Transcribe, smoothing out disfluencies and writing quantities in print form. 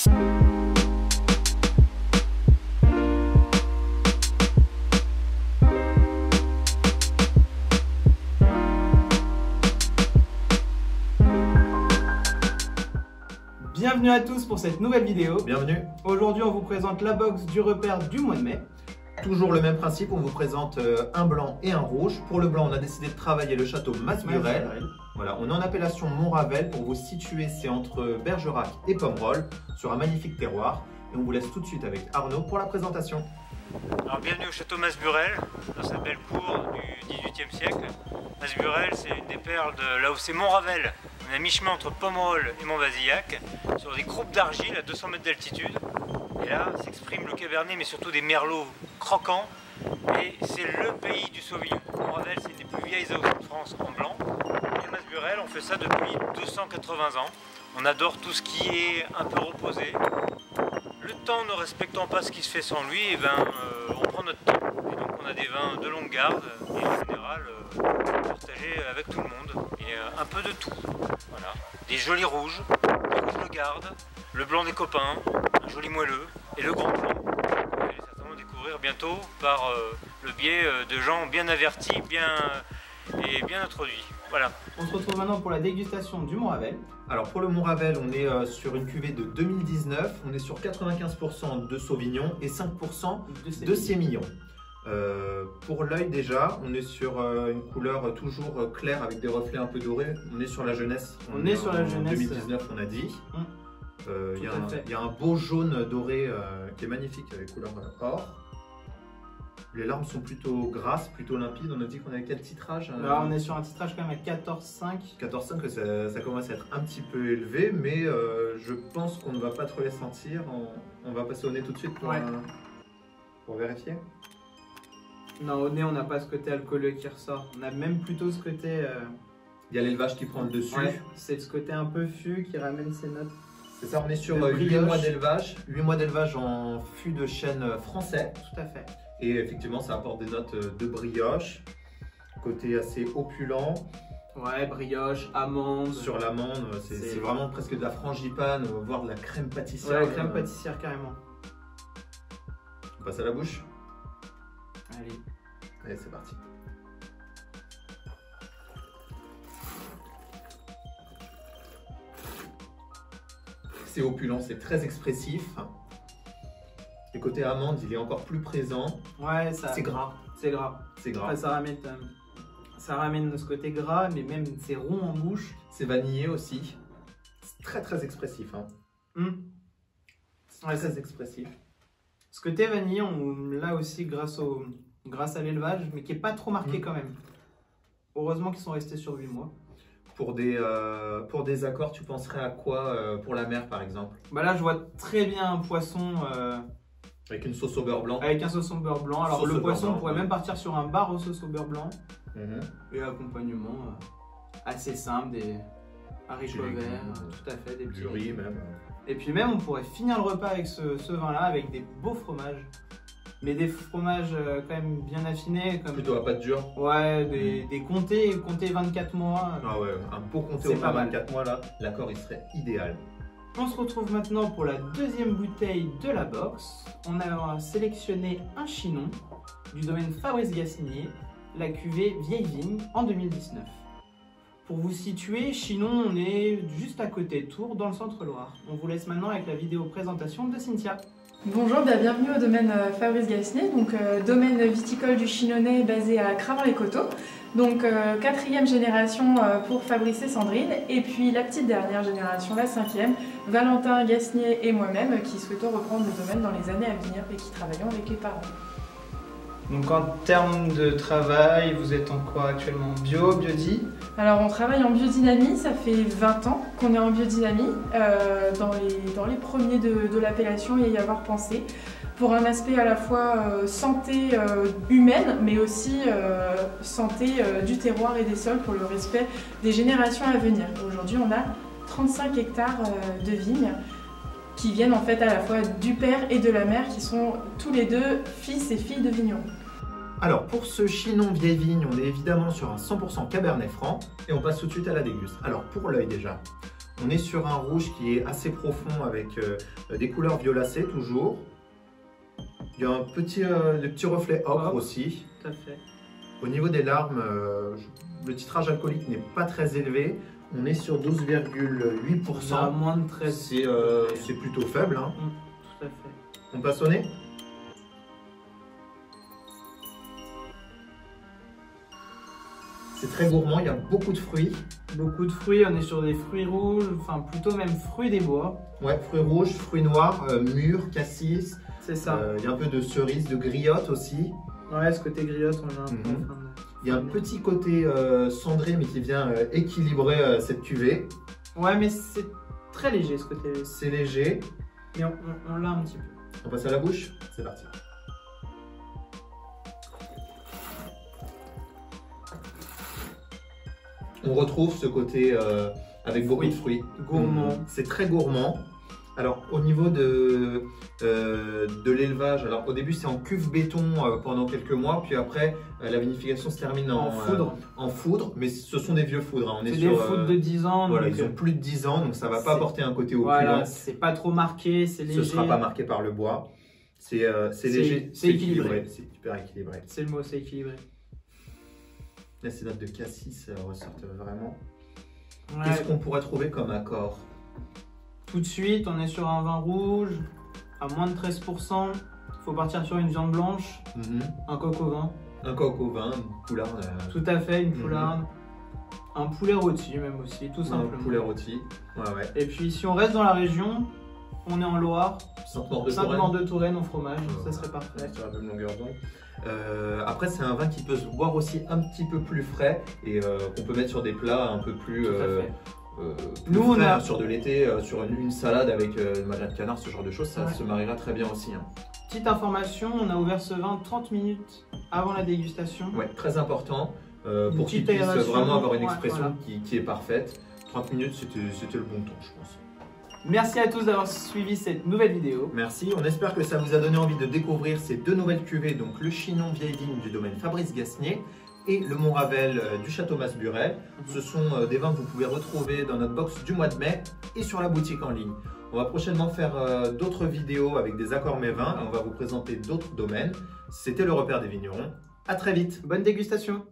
Bienvenue à tous pour cette nouvelle vidéo. Bienvenue. Aujourd'hui on vous présente la box du repère du mois de mai. Toujours le même principe, on vous présente un blanc et un rouge. Pour le blanc, on a décidé de travailler le château Masburel. Voilà, on est en appellation Montravel. Pour vous situer, c'est entre Bergerac et Pomerol, sur un magnifique terroir. Et on vous laisse tout de suite avec Arnaud pour la présentation. Alors bienvenue au château Masburel, dans cette belle cour du XVIIIe siècle. Masburel, c'est une des perles de là où c'est Montravel. On est à mi-chemin entre Pomerol et Montbazillac, sur des groupes d'argile à 200 mètres d'altitude. Et là s'exprime le cabernet, mais surtout des merlots croquants. Et c'est le pays du Sauvignon. Montravel, c'est une des plus vieilles AOC de France en blanc. Et Masburel, on fait ça depuis 280 ans. On adore tout ce qui est un peu reposé. Le temps ne respectant pas ce qui se fait sans lui, et on prend notre temps. Et donc on a des vins de longue garde et en général partagés avec tout le monde. Et un peu de tout. Voilà. Des jolis rouges, des rouges de garde, le blanc des copains, un joli moelleux et le grand blanc. Vous allez certainement découvrir bientôt par le biais de gens bien avertis et bien introduits. Voilà. On se retrouve maintenant pour la dégustation du Montravel. Alors pour le Montravel, on est sur une cuvée de 2019. On est sur 95% de Sauvignon et 5% de Sémillon. Pour l'œil déjà, on est sur une couleur toujours claire avec des reflets un peu dorés. On est sur la jeunesse. On est sur la jeunesse. 2019, on a dit. Il y a un beau jaune doré qui est magnifique avec couleur or. Les larmes sont plutôt grasses, plutôt limpides. On a dit qu'on avait quel titrage? Là, on est sur un titrage quand même à 14,5. 14,5, ça commence à être un petit peu élevé, mais je pense qu'on ne va pas trop les sentir. On va passer au nez tout de suite pour vérifier. Non, au nez, on n'a pas ce côté alcooleux qui ressort. On a même plutôt ce côté... Il y a l'élevage qui prend le dessus. Ouais, c'est ce côté un peu fût qui ramène ses notes. C'est ça, on est sur 8 mois d'élevage. 8 mois d'élevage en fût de chêne français. Tout à fait. Et effectivement, ça apporte des notes de brioche. Côté assez opulent. Ouais, brioche, amande. Sur l'amande, c'est vraiment presque de la frangipane, voire de la crème pâtissière. Ouais, la crème pâtissière carrément. On passe à la bouche. Allez. Allez, c'est parti. C'est opulent, c'est très expressif. Le côté amande, il est encore plus présent. Ouais, c'est gras. C'est gras. C'est gras. Après, ça ramène ce côté gras, mais même c'est rond en bouche. C'est vanillé aussi. C'est très expressif. Hein. Ouais, très expressif. Ce côté vanillé, on l'a aussi grâce à l'élevage, mais qui n'est pas trop marqué quand même. Heureusement qu'ils sont restés sur 8 mois. Pour des accords, tu penserais à quoi pour la mer par exemple? Bah là, je vois très bien un poisson. Avec une sauce au beurre blanc. Avec un sauce au beurre blanc. Alors le poisson, on pourrait même partir sur un bar au sauce au beurre blanc. Et accompagnement assez simple, des haricots verts, tout à fait, des petits riz même. Et puis même, on pourrait finir le repas avec ce vin-là, avec des beaux fromages. Mais des fromages quand même bien affinés. Comme... Plutôt à pâte dure. Ouais, des comtés 24 mois. Ah ouais, un beau comté au 24 mois là, l'accord il serait idéal. On se retrouve maintenant pour la deuxième bouteille de la box. On a sélectionné un chinon du domaine Fabrice Gassinier, la cuvée Vieille Vigne en 2019. Pour vous situer, Chinon, on est juste à côté de Tours, dans le centre-Loire. On vous laisse maintenant avec la vidéo présentation de Cynthia. Bonjour, bienvenue au domaine Fabrice Gassinier, donc domaine viticole du Chinonnais basé à Cravant-les-Coteaux. Donc 4e génération pour Fabrice et Sandrine, et puis la petite dernière génération, la 5e, Valentin Gassinier et moi-même qui souhaitons reprendre le domaine dans les années à venir et qui travaillons avec les parents. Donc en termes de travail, vous êtes en quoi actuellement? Bio, biodi? Alors on travaille en biodynamie, ça fait 20 ans qu'on est en biodynamie, dans les premiers de l'appellation et y avoir pensé, pour un aspect à la fois santé humaine, mais aussi santé du terroir et des sols pour le respect des générations à venir. Aujourd'hui on a 35 hectares de vignes qui viennent en fait à la fois du père et de la mère, qui sont tous les deux fils et filles de vignerons. Alors pour ce Chinon Vieille Vigne, on est évidemment sur un 100% Cabernet Franc et on passe tout de suite à la déguste. Alors pour l'œil déjà, On est sur un rouge qui est assez profond avec des couleurs violacées toujours. Il y a un des petits reflets ocre aussi. Tout à fait. Au niveau des larmes, le titrage alcoolique n'est pas très élevé. On est sur 12,8%. À moins de 13. C'est plutôt faible. Hein. Tout à fait. On passe au nez. C'est très gourmand, il y a beaucoup de fruits. Beaucoup de fruits, on est sur des fruits rouges, enfin plutôt même fruits des bois. Ouais, fruits rouges, fruits noirs, mûrs, cassis. C'est ça. Il y a un peu de cerise, de griotte aussi. Ouais, ce côté griotte, on a un peu. Il y a un petit côté cendré, mais qui vient équilibrer cette cuvée. Ouais, mais c'est très léger ce côté. C'est léger. Mais on l'a un petit peu. On passe à la bouche. C'est parti. On retrouve ce côté avec beaucoup de fruits. Gourmand. C'est très gourmand. Alors au niveau de l'élevage, alors au début c'est en cuve béton pendant quelques mois, puis après la vinification se termine en foudre, mais ce sont des vieux foudres. Hein. C'est des foudres de 10 ans. Voilà, donc ils ont plus de 10 ans, donc ça va pas apporter un côté opulent. Voilà, c'est pas trop marqué, c'est léger. Ce sera pas marqué par le bois. C'est léger, c'est équilibré. C'est hyper équilibré. C'est le mot, c'est équilibré. Là, ces notes de cassis ressortent vraiment. Ouais. Qu'est-ce qu'on pourrait trouver comme accord? Tout de suite, on est sur un vin rouge à moins de 13%. Il faut partir sur une viande blanche, un coq au vin. Un coq au vin, une poularde. Tout à fait, une poularde. Un poulet rôti même aussi, tout simplement. Un poulet rôti, ouais. Et puis si on reste dans la région, on est en Loire. Sainte-Maure-de-Touraine au fromage, ça serait parfait. Sur la même longueur d'onde. Après, c'est un vin qui peut se boire aussi un petit peu plus frais et qu'on peut mettre sur des plats un peu plus, Nous, frais, sur de l'été, sur une salade avec magret de canard, ce genre de choses, ça se mariera très bien aussi. Hein. Petite information, on a ouvert ce vin 30 minutes avant la dégustation. Ouais, très important pour qu'il puisse vraiment avoir une expression qui est parfaite. 30 minutes, c'était le bon temps, je pense. Merci à tous d'avoir suivi cette nouvelle vidéo. Merci, on espère que ça vous a donné envie de découvrir ces deux nouvelles cuvées, donc le Chinon vieille vigne du domaine Fabrice Gasnier et le Montravel du château Masburel. Ce sont des vins que vous pouvez retrouver dans notre box du mois de mai et sur la boutique en ligne. On va prochainement faire d'autres vidéos avec des accords mets vins et on va vous présenter d'autres domaines. C'était le repère des vignerons. À très vite. Bonne dégustation.